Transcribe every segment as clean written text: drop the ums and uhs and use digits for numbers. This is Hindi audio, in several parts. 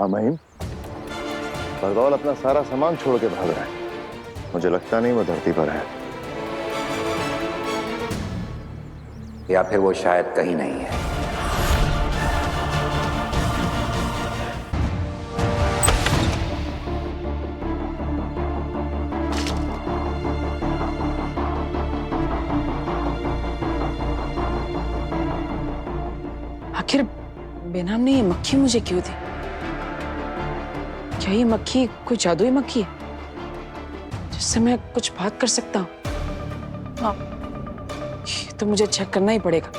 हाँ महिम, बरदौल अपना सारा सामान छोड़ के भाग रहा है। मुझे लगता नहीं वो धरती पर है। या फिर वो शायद कहीं नहीं है। आखिर बेनाम ने ये मक्खी मुझे क्यों दी? क्या ये मक्खी कोई जादुई मक्खी है जिससे मैं कुछ बात कर सकता हूँ? ये तो मुझे चेक करना ही पड़ेगा।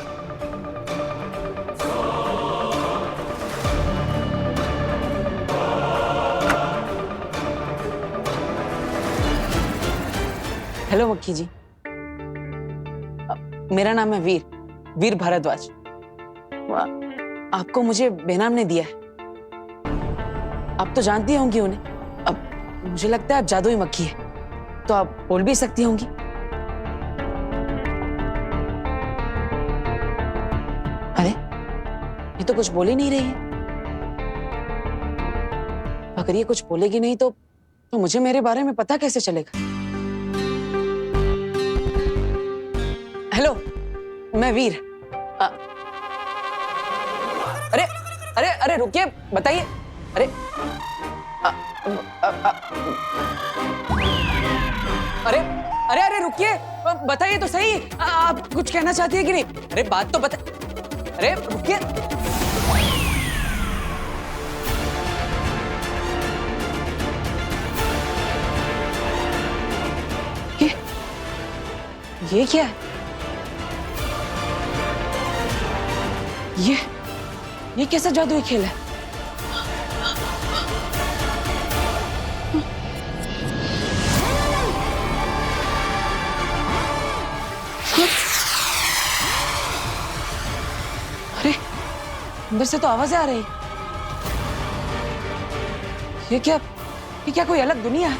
हेलो मक्खी जी, मेरा नाम है वीर भारद्वाज। आपको मुझे बेनाम ने दिया है। आप तो जानती होंगी उन्हें। अब मुझे लगता है आप जादुई मक्खी है, तो आप बोल भी सकती होंगी। अरे ये तो कुछ बोल ही नहीं रही है। अगर ये कुछ बोलेगी नहीं तो मुझे मेरे बारे में पता कैसे चलेगा? हेलो, मैं वीर। अरे अरे अरे रुकिए, बताइए। अरे अरे अरे अरे रुकिए, बताइए तो सही। आप कुछ कहना चाहती है कि नहीं? अरे बात तो बता। अरे रुकिए। ये क्या है? ये कैसा जादुई खेल है? अरे अंदर से तो आवाजें आ रही। ये क्या कोई अलग दुनिया है?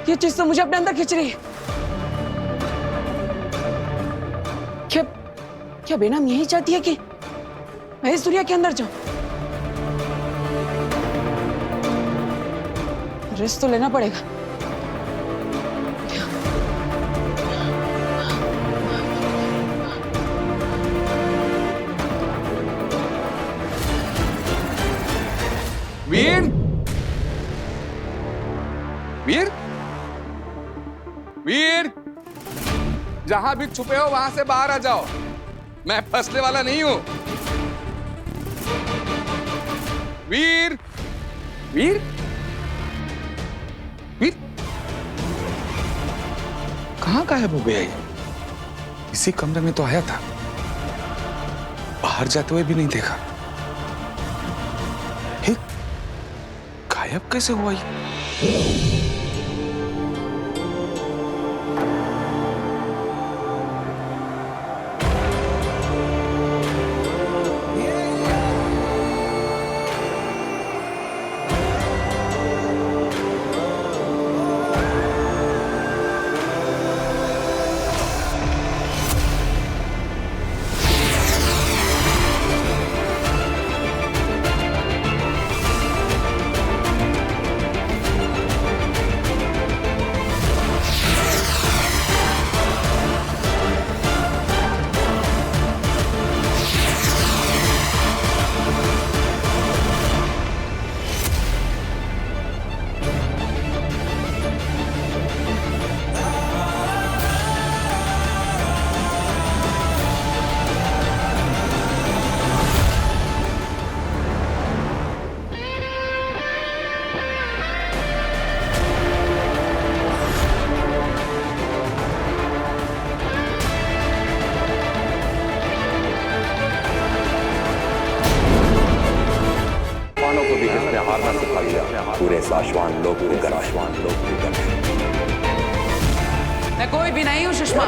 ये चीज तो मुझे अपने अंदर खींच रही है। क्या बेनाम यही चाहती है कि मैं इस दुनिया के अंदर जाऊं? रिस्क तो लेना पड़ेगा। वीर, वीर, वीर, जहां भी छुपे हो वहां से बाहर आ जाओ। मैं फंसने वाला नहीं हूं। वीर, वीर, वीर, कहां गायब हो गया ये? इसी कमरे में तो आया था, बाहर जाते हुए भी नहीं देखा। गायब कैसे हुआ ये? पूरे साशवान लोग मैं कोई भी नहीं हूँ सुषमा।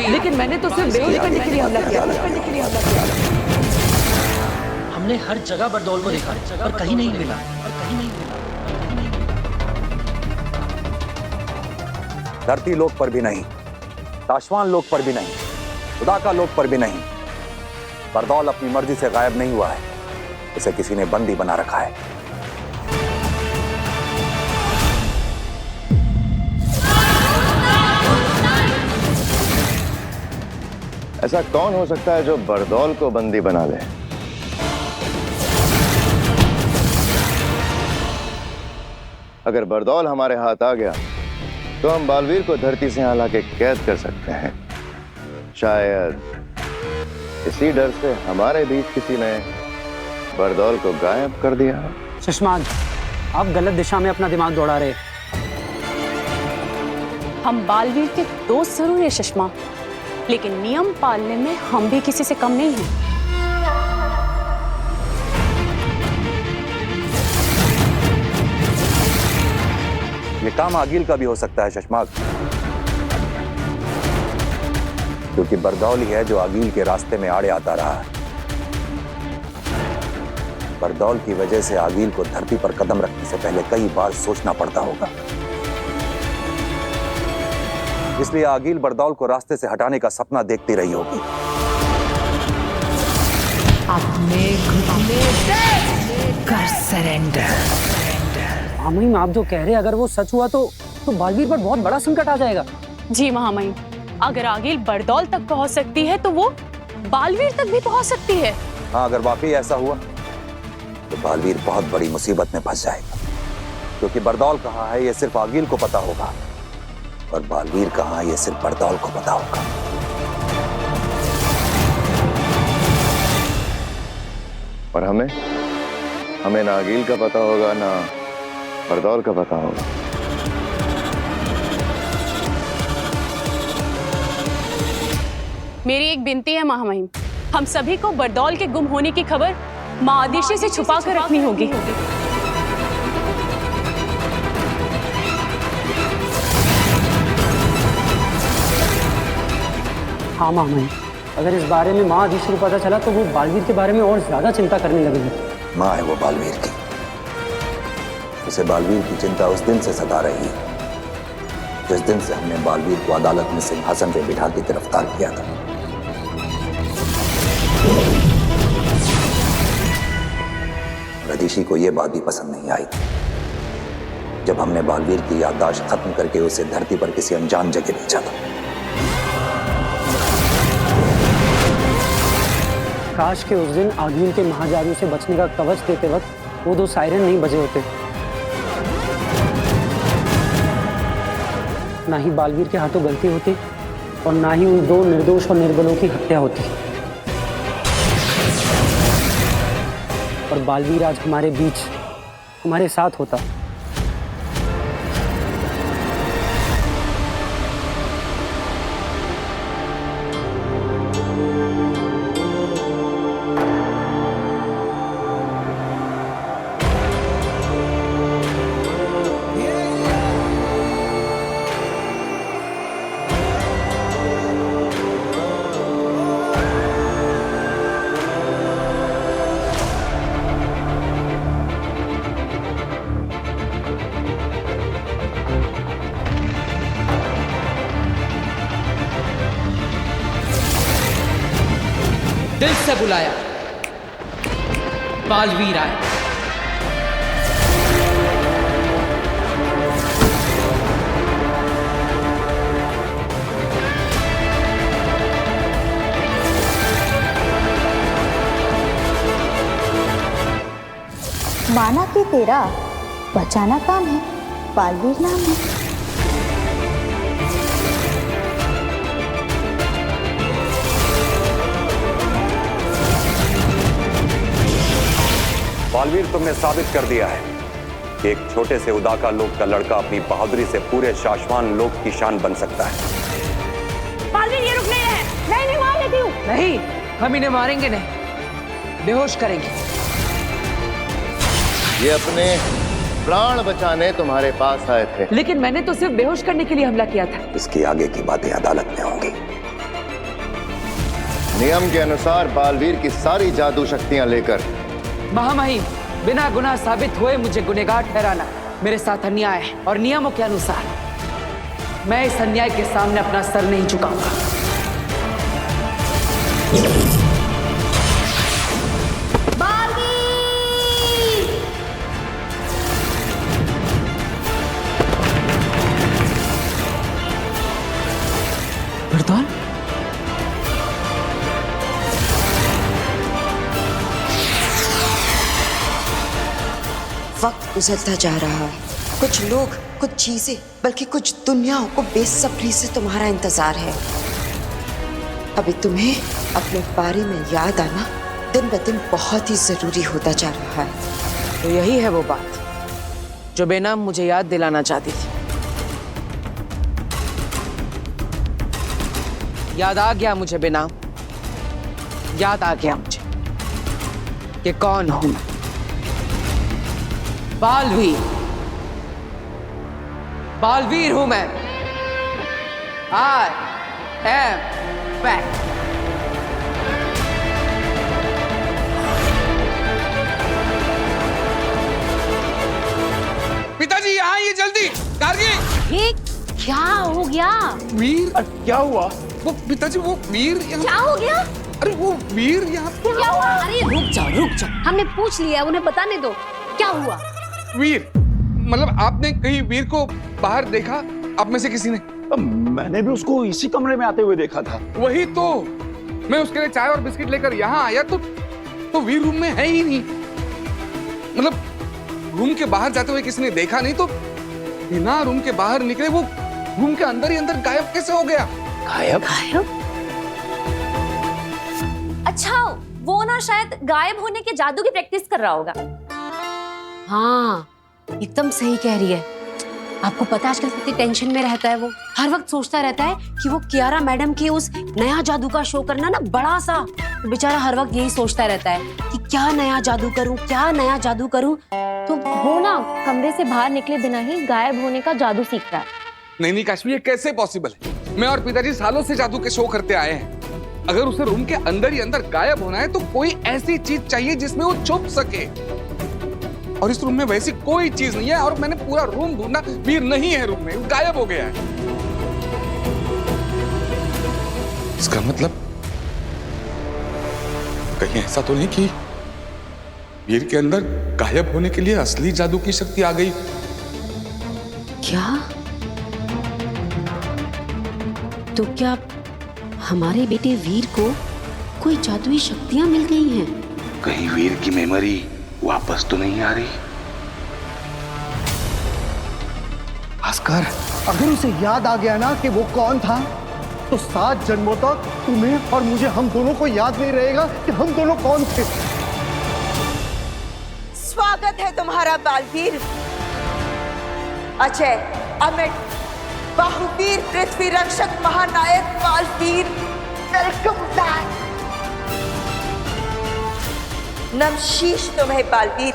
लेकिन मैंने तो सिर्फ बेहोश करने के लिए हमला किया। हमने हर जगह बरदौल को देखा पर कहीं नहीं मिला। धरती लोक पर भी नहीं, आसमान लोक पर भी नहीं, खुदा का लोक पर भी नहीं। बरदौल अपनी मर्जी से गायब नहीं हुआ है, इसे किसी ने बंदी बना रखा है। ऐसा कौन हो सकता है जो बरदौल को बंदी बना ले? अगर बरदौल हमारे हाथ आ गया तो हम बालवीर को धरती से यहाँ लाके कैद कर सकते हैं। शायद इसी डर से हमारे बीच किसी ने बरदौल को गायब कर दिया। शशमान, आप गलत दिशा में अपना दिमाग दौड़ा रहे। हम बालवीर के दोस्त जरूर है शशमा, लेकिन नियम पालने में हम भी किसी से कम नहीं हैं। ये काम आगिल का भी हो सकता है शशमाक, क्योंकि बरदौल ही है जो आगिल के रास्ते में आड़े आता रहा है। बरदौल की वजह से आगिल को धरती पर कदम रखने से पहले कई बार सोचना पड़ता होगा। इसलिए आगिल बरदौल को रास्ते से हटाने का सपना देखती रही होगी। अपने घुटने कर सरेंडर। महामहिम, आप जो कह रहे हैं अगर वो सच हुआ तो बालवीर पर बहुत बड़ा संकट आ जाएगा। जी महामहिम, अगर आगिल बरदौल तक पहुंच सकती है तो वो बालवीर तक भी पहुंच सकती है। हाँ, अगर वाकई ऐसा हुआ तो बालवीर बहुत बड़ी मुसीबत में फंस जाएगा, क्योंकि बरदौल कहाँ है ये सिर्फ आगिल को पता होगा और बालवीर कहाँ है ये सिर्फ बरदौल को पता होगा। और हमें ना आगिल का पता होगा ना बरदौल का पता होगा। मेरी एक विनती है महामहिम, हम सभी को बरदौल के गुम होने की खबर मां आदिशि से छुपा कर रखनी होगी। हाँ महामहिम, अगर इस बारे में माँ आदिशि को पता चला तो वो बालवीर के बारे में और ज्यादा चिंता करने लगेगी। माँ है वो बालवीर की, उसे बालवीर की चिंता उस दिन से सता रही है जिस दिन से हमने बालवीर को अदालत में सिंहासन पे बिठा के गिरफ्तार किया था। आदिशि को यह बात भी पसंद नहीं आई जब हमने बालवीर की याददाश्त खत्म करके उसे धरती पर किसी अनजान जगह भेजा था। काश के उस दिन आगिल के महाजादू से बचने का कवच देते वक्त वो दो सायरन नहीं बजे होते, ना ही बालवीर के हाथों गलती होती और ना ही उन दो निर्दोष और निर्बलों की हत्या होती। और बालवीर आज हमारे बीच हमारे साथ होता। दिल से बुलाया, बालवीर आए। माना कि तेरा बचाना काम है, बालवीर नाम है। बालवीर, तुमने साबित कर दिया है कि एक छोटे से उदाका लोक का लड़का अपनी बहादुरी से पूरे शाश्वान लोक की शान बन सकता है। बालवीर ये रुक नहीं रहे। नहीं मार लेती हूँ। नहीं, हम इन्हें मारेंगे नहीं, बेहोश करेंगे। ये अपने प्राण बचाने तुम्हारे पास आए थे, लेकिन मैंने तो सिर्फ बेहोश करने के लिए हमला किया था। इसकी आगे की बातें अदालत में होंगी। नियम के अनुसार बालवीर की सारी जादू शक्तियां लेकर महामहिम, बिना गुनाह साबित हुए मुझे गुनहगार ठहराना मेरे साथ अन्याय है और नियमों के अनुसार मैं इस अन्याय के सामने अपना सर नहीं झुकाऊंगा। बरदौल, वक्त गुजरता जा रहा है। कुछ लोग, कुछ चीजें, बल्कि कुछ दुनियाओं को बेसब्री से तुम्हारा इंतजार है। अभी तुम्हें अपने बारे में याद आना दिन ब दिन बहुत ही जरूरी होता जा रहा है। तो यही है वो बात जो बेनाम मुझे याद दिलाना चाहती थी। याद आ गया मुझे बेनाम, याद आ गया मुझे कि कौन हूं मैं। बालवीर, बालवीर हूं मैं। I am back. पिताजी यहाँ आइए जल्दी। गार्गी, ये क्या हो गया? वीर, क्या हुआ? वो पिताजी, वो वीर क्या हो गया? अरे वो वीर यहाँ। क्या हुआ? अरे रुक जाओ, हमने पूछ लिया, उन्हें बताने दो। क्या हुआ? वीर, मतलब आपने कहीं वीर को बाहर देखा? आप में से किसी ने? मैंने भी उसको इसी कमरे में आते हुए देखा था। वही तो, मैं उसके लिए चाय और बिस्किट लेकर यहाँ आया तो वीर रूम में है ही नहीं। मतलब रूम के बाहर जाते हुए किसी ने देखा नहीं, तो बिना रूम के बाहर निकले वो रूम के अंदर ही अंदर गायब कैसे हो गया? गायब? अच्छा, वो ना शायद गायब होने के जादू की प्रैक्टिस कर रहा होगा। हाँ, एकदम सही कह रही है। आपको पता है आजकल कितनी टेंशन में रहता है वो। हर वक्त सोचता रहता है कि वो कियारा मैडम के उस नया जादू का शो करना ना बड़ा सा। तो बेचारा हर वक्त यही सोचता रहता है कि क्या नया जादू करूं, क्या नया जादू करूं। तो वो ना कमरे से बाहर निकले बिना ही गायब होने का जादू सीख रहा है। नहीं काश्मी, ये कैसे पॉसिबल है? मैं और पिताजी सालों से जादू के शो करते आए हैं। अगर उसे रूम के अंदर ही अंदर गायब होना है तो कोई ऐसी चीज चाहिए जिसमें वो छुप सके, और इस रूम में वैसी कोई चीज नहीं है। और मैंने पूरा रूम ढूंढा, वीर नहीं है रूम में, गायब हो गया है। इसका मतलब कहीं ऐसा तो नहीं कि वीर के अंदर गायब होने के लिए असली जादू की शक्ति आ गई? क्या? तो क्या हमारे बेटे वीर को कोई जादुई शक्तियां मिल गई हैं? कहीं वीर की मेमोरी वापस तो नहीं आ रही? भास्कर, अगर उसे याद आ गया ना कि वो कौन था, तो 7 जन्मों तक तुम्हें और मुझे, हम दोनों को याद नहीं रहेगा कि हम दोनों कौन थे। स्वागत है तुम्हारा बालवीर। अजय, अमित, बाहुवीर, पृथ्वी रक्षक, महानायक बालवीर, वेलकम बैक। नमशीश तुम्हें बालवीर।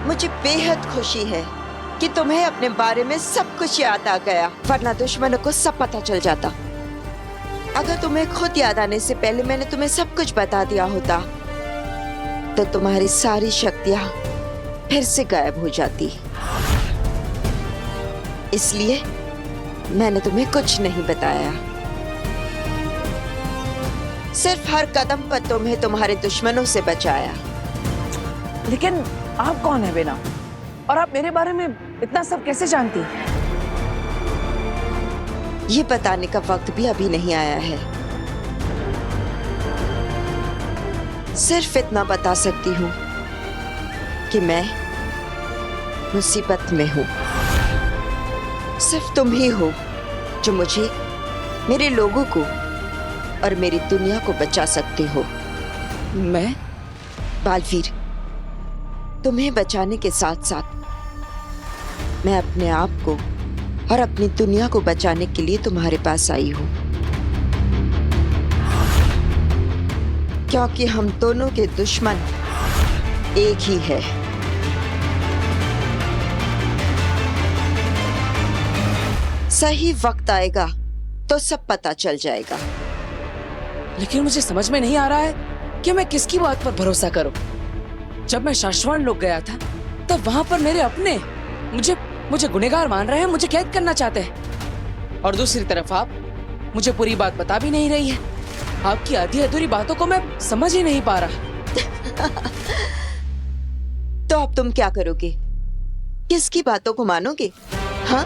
मुझे बेहद खुशी है कि तुम्हें अपने बारे में सब कुछ याद आ गया, वरना दुश्मनों को सब पता चल जाता। अगर तुम्हें खुद याद आने से पहले मैंने तुम्हें सब कुछ बता दिया होता तो तुम्हारी सारी शक्तियां फिर से गायब हो जाती। इसलिए मैंने तुम्हें कुछ नहीं बताया। सिर्फ हर कदम पर तुम्हें तुम्हारे दुश्मनों से बचाया। लेकिन आप कौन है बेनाम? और आप मेरे बारे में इतना सब कैसे जानती हैं? ये बताने का वक्त भी अभी नहीं आया है। सिर्फ इतना बता सकती हूँ कि मैं मुसीबत में हूँ। सिर्फ तुम ही हो जो मुझे, मेरे लोगों को और मेरी दुनिया को बचा सकते हो। मैं? बालवीर, तुम्हें बचाने के साथ साथ मैं अपने आप को और अपनी दुनिया को बचाने के लिए तुम्हारे पास आई हूं, क्योंकि हम दोनों के दुश्मन एक ही है। सही वक्त आएगा तो सब पता चल जाएगा। लेकिन मुझे समझ में नहीं आ रहा है कि मैं किसकी बात पर भरोसा करूं। जब मैं शाश्वत लोक गया था तब वहां पर मेरे अपने मुझे गुनहगार मान रहे हैं, मुझे कैद करना चाहते हैं। और दूसरी तरफ आप मुझे पूरी बात बता भी नहीं रही है। आपकी आधी अधूरी बातों को मैं समझ ही नहीं पा रहा। तो अब तुम क्या करोगे? किसकी बातों को मानोगे? हाँ,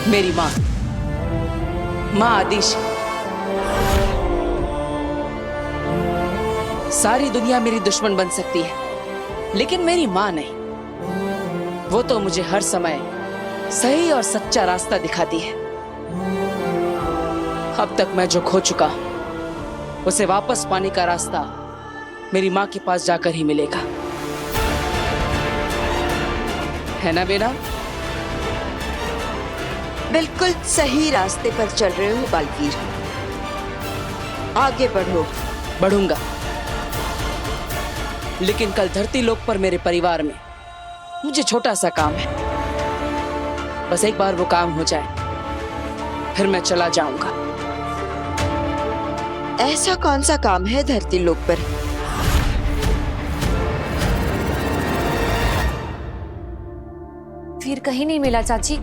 मेरी माँ आदिश। सारी दुनिया मेरी दुश्मन बन सकती है, लेकिन मेरी माँ नहीं। वो तो मुझे हर समय सही और सच्चा रास्ता दिखाती है। अब तक मैं जो खो चुका उसे वापस पाने का रास्ता मेरी माँ के पास जाकर ही मिलेगा, है ना बेटा? बिल्कुल सही रास्ते पर चल रहे हो बालवीर। आगे बढ़ो। बढ़ूंगा, लेकिन कल धरती लोक पर मेरे परिवार में मुझे छोटा सा काम है। बस एक बार वो काम हो जाए, फिर मैं चला जाऊंगा। ऐसा कौन सा काम है धरती लोक पर? वीर कहीं नहीं मिला चाची।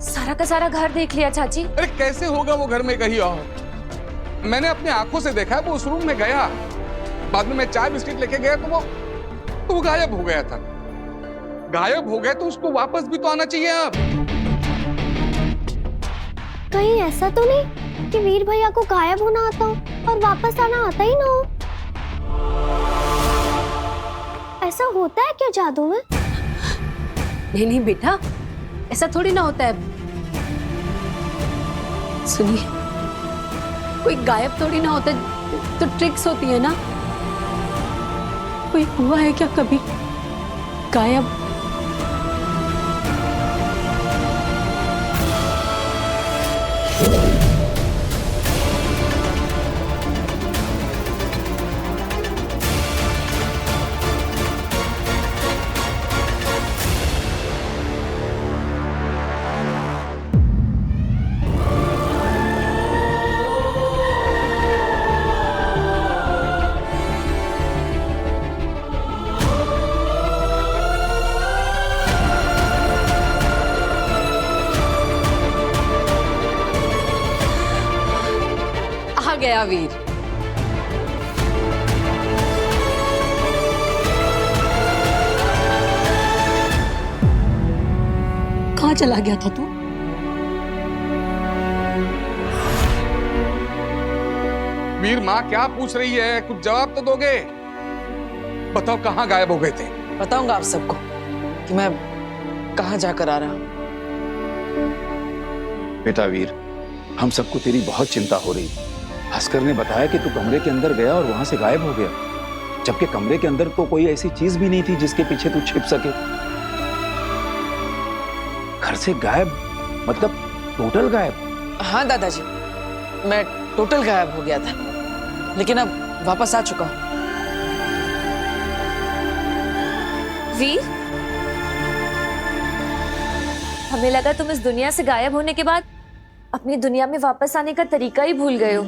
सारा का सारा घर देख लिया चाची। अरे कैसे होगा वो घर में कहीं और? मैंने अपने आंखों से देखा है, वो उस रूम में गया। बाद में मैं चाय बिस्किट लेके गया तो वो गायब हो गया था। गायब हो गया तो उसको वापस भी तो आना चाहिए। अब कहीं ऐसा तो नहीं कि वीर भैया को गायब होना आता हो और वापस आना आता ही ना हो? ऐसा होता है क्या जादू में? नहीं नहीं बेटा, ऐसा थोड़ी ना होता है। सुनिए, कोई गायब थोड़ी ना होता, तो ट्रिक्स होती है ना। कोई हुआ है क्या कभी गायब? आ गया वीर। कहाँ चला गया था तू? वीर, माँ क्या पूछ रही है? कुछ जवाब तो दोगे। बताओ कहाँ गायब हो गए थे? बताऊंगा आप सबको कि मैं कहाँ जाकर आ रहा हूँ। बेटा वीर, हम सबको तेरी बहुत चिंता हो रही। भास्कर ने बताया कि तू कमरे के अंदर गया और वहां से गायब हो गया, जबकि कमरे के अंदर तो कोई ऐसी चीज भी नहीं थी जिसके पीछे तू छिप सके। घर से गायब मतलब टोटल गायब? हाँ दादाजी, मैं टोटल गायब हो गया था, लेकिन अब वापस आ चुका हूँ। वीर, हमें लगा तुम इस दुनिया से गायब होने के बाद अपनी दुनिया में वापस आने का तरीका ही भूल गए हो।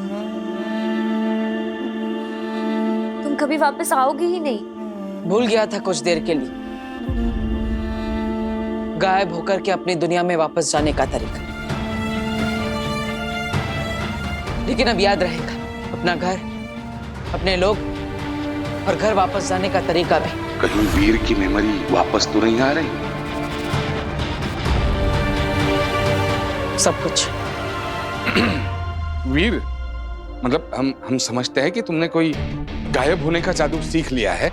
तुम कभी वापस आओगे ही नहीं। भूल गया था कुछ देर के लिए, गायब होकर के अपनी दुनिया में वापस जाने का तरीका। लेकिन अब याद रहेगा अपना घर, अपने लोग और घर वापस जाने का तरीका भी। कहीं वीर की मेमोरी वापस तो नहीं आ रही? सब कुछ। वीर, मतलब हम समझते हैं कि तुमने कोई गायब होने का जादू सीख लिया है,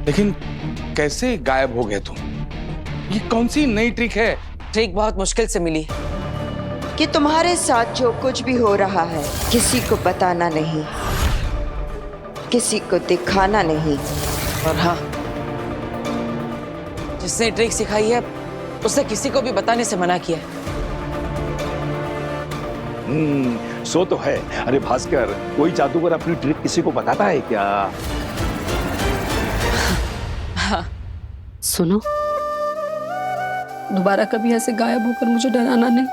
लेकिन कैसे गायब हो गए तुम? ये कौन सी नई ट्रिक है? ट्रिक बहुत मुश्किल से मिली कि तुम्हारे साथ जो कुछ भी हो रहा है किसी को बताना नहीं, किसी को दिखाना नहीं। और हाँ, जिसने ट्रिक सिखाई है उसे किसी को भी बताने से मना किया है। सो तो है। अरे भास्कर, कोई जादूगर अपनी ट्रिक किसी को बताता है क्या? हाँ। सुनो, दोबारा कभी ऐसे गायब होकर मुझे डराना नहीं।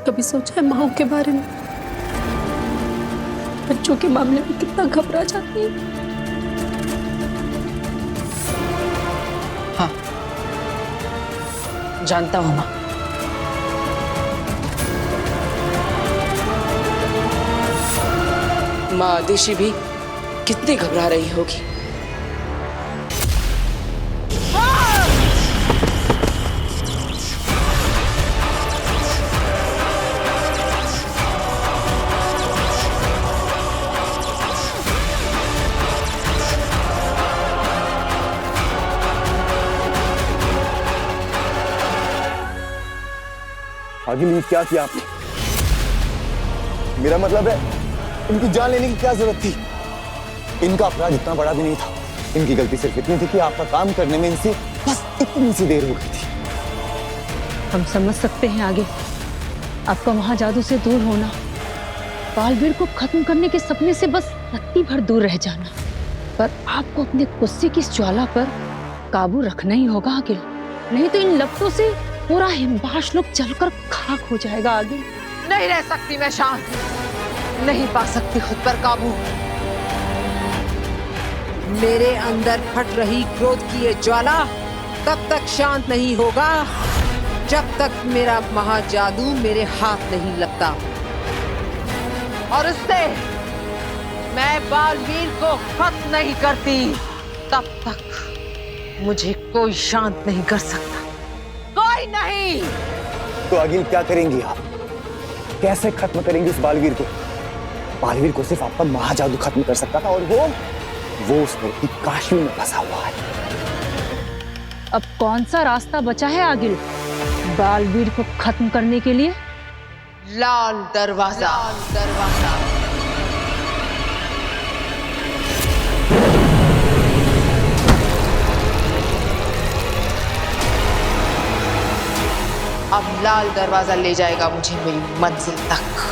कभी सोचा है माँ के बारे में? बच्चों के मामले में कितना घबरा जाती है। हाँ, जानता हूं माँ। माँ आदिशि भी कितनी घबरा रही होगी। आगे नहीं क्या किया आपने? मेरा मतलब है इनकी जान लेने की क्या जरूरत थी? इनका अपराध इतना बड़ा भी नहीं था। इनकी गलती सिर्फ इतनी थी कि आपका काम करने में इनसे बस इतनी सी देर हो गई थी। हम समझ सकते हैं आगे आपका वहां जादू से दूर होना, बालवीर को खत्म करने के सपने से बस रत्ती भर दूर रह जाना, पर आपको अपने गुस्से की इस ज्वाला पर काबू रखना ही होगा आगे, नहीं तो इन लपटों से पूरा हिमबाश लोग जलकर खाक हो जाएगा आगे। नहीं रह सकती मैं शांत, नहीं पा सकती खुद पर काबू। मेरे अंदर फट रही क्रोध की ये ज्वाला तब तक शांत नहीं होगा जब तक मेरा महाजादू मेरे हाथ नहीं लगता, और उससे मैं बालवीर को खत्म नहीं करती तब तक मुझे कोई शांत नहीं कर सकता, कोई नहीं। तो आगे क्या करेंगी आप? कैसे खत्म करेंगी इस बालवीर को? बालवीर को सिर्फ आपका महाजादू खत्म कर सकता था, और वो उस लड़की काशी में फंसा हुआ है। अब कौन सा रास्ता बचा है आगे बालवीर को खत्म करने के लिए? लाल दरवाजा। लाल दरवाजा। अब लाल दरवाजा ले जाएगा मुझे मेरी मंजिल तक।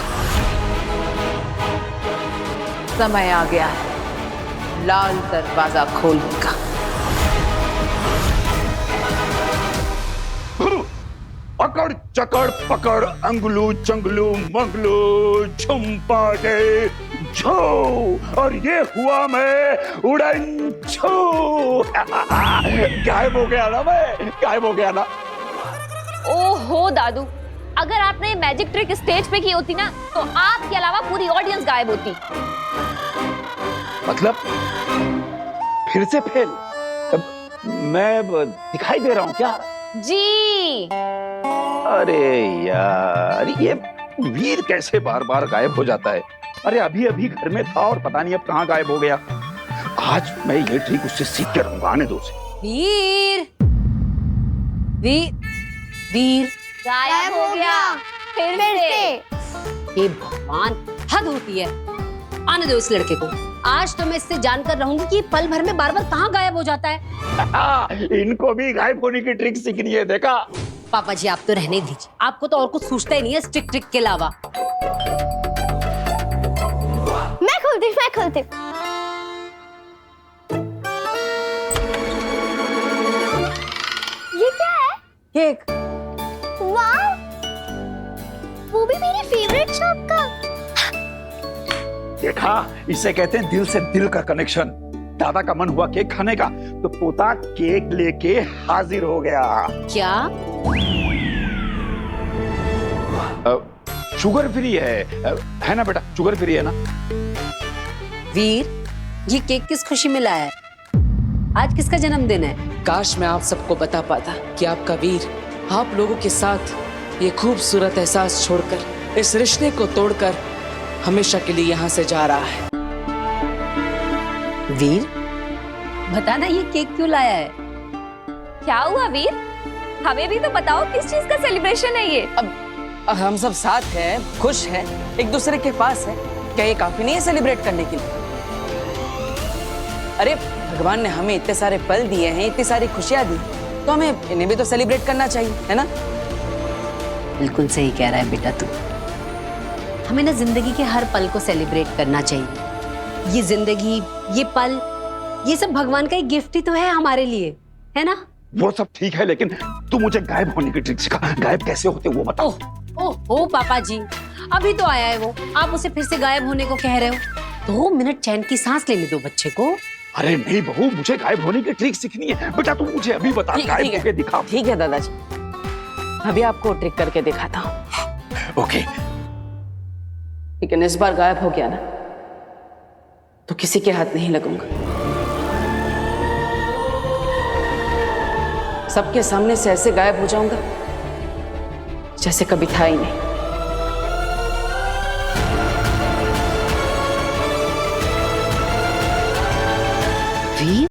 समय आ गया है लाल दरवाजा खोलने का। अकड़ चकड़ पकड़ अंगलू चंगलू मंगलू झुमपाटे झो, और ये हुआ मैं उड़न छू। गायब हो गया ना मैं, गायब हो गया ना। ओहो दादू, अगर आपने ये मैजिक ट्रिक स्टेज पे की होती ना तो आपके अलावा पूरी ऑडियंस गायब होती। मतलब फिर से फेल? मैं दिखाई दे रहा हूँ क्या? जी। अरे यार, ये वीर कैसे बार बार गायब हो जाता है? अरे अभी अभी घर में था और पता नहीं अब कहाँ गायब हो गया। आज मैं ये ट्रिक उससे सीख कर रहूंगा, आने दो उसे। वीर वीर वीर गायब हो गया फिर से। ये भगवान, हद होती है। आने दो इस लड़के को। आज तो मैं इससे जानकर रहूंगी कि पल भर में बार बार कहाँ गायब हो जाता है। इनको भी गायब होने की ट्रिक सीखनी है, देखा? पापा जी आप तो रहने दीजिए, आपको तो और कुछ सूझता ही नहीं है इस ट्रिक के अलावा। मैं खोलती ये क्या है? केक। वाह, वो भी मेरी फेवरेट शॉप का। देखा, इसे कहते हैं दिल से दिल का कनेक्शन। दादा का मन हुआ केक खाने का तो पोता केक लेके हाजिर हो गया। क्या? शुगर फ्री है ना बेटा? शुगर फ्री है ना? वीर, ये केक किस खुशी में लाया है? आज किसका जन्मदिन है? काश मैं आप सबको बता पाता कि आपका वीर आप लोगों के साथ ये खूबसूरत एहसास छोड़कर, इस रिश्ते को तोड़कर हमेशा के लिए यहाँ से जा रहा है। वीर, बताना ये केक क्यों लाया है? क्या हुआ वीर? हमें भी तो बताओ किस चीज का सेलिब्रेशन है ये? अब हम सब साथ हैं, खुश हैं, एक दूसरे के पास है, क्या ये काफी नहीं है सेलिब्रेट करने के लिए? अरे भगवान ने हमें इतने सारे पल दिए हैं, इतनी सारी खुशियां दी, तो हमें इन्हें भी तो सेलिब्रेट करना चाहिए, है ना? बिल्कुल सही कह रहा है बेटा तू। हमें ना जिंदगी के हर पल को सेलिब्रेट करना चाहिए। ये जिंदगी, ये पल, ये सब भगवान का एक गिफ्ट ही तो है हमारे लिए, है ना? वो सब ठीक है, लेकिन तू मुझे गायब होने की ट्रिक सिखा। गायब कैसे होते वो बताओ। ओह पापा जी, अभी तो आया है वो, आप उसे फिर से गायब होने को कह रहे हो। 2 मिनट चैन की सांस लेने दो बच्चे को। अरे नहीं बहू, मुझे गायब होने की ट्रिक सीखनी है। बेटा तू मुझे अभी बता, गायब होके दिखा। ठीक है दादाजी, अभी आपको ट्रिक करके दिखाता हूँ। ओके। लेकिन इस बार गायब हो गया ना तो किसी के हाथ नहीं लगूंगा। सबके सामने से ऐसे गायब हो जाऊंगा जैसे कभी था ही नहीं। वीर,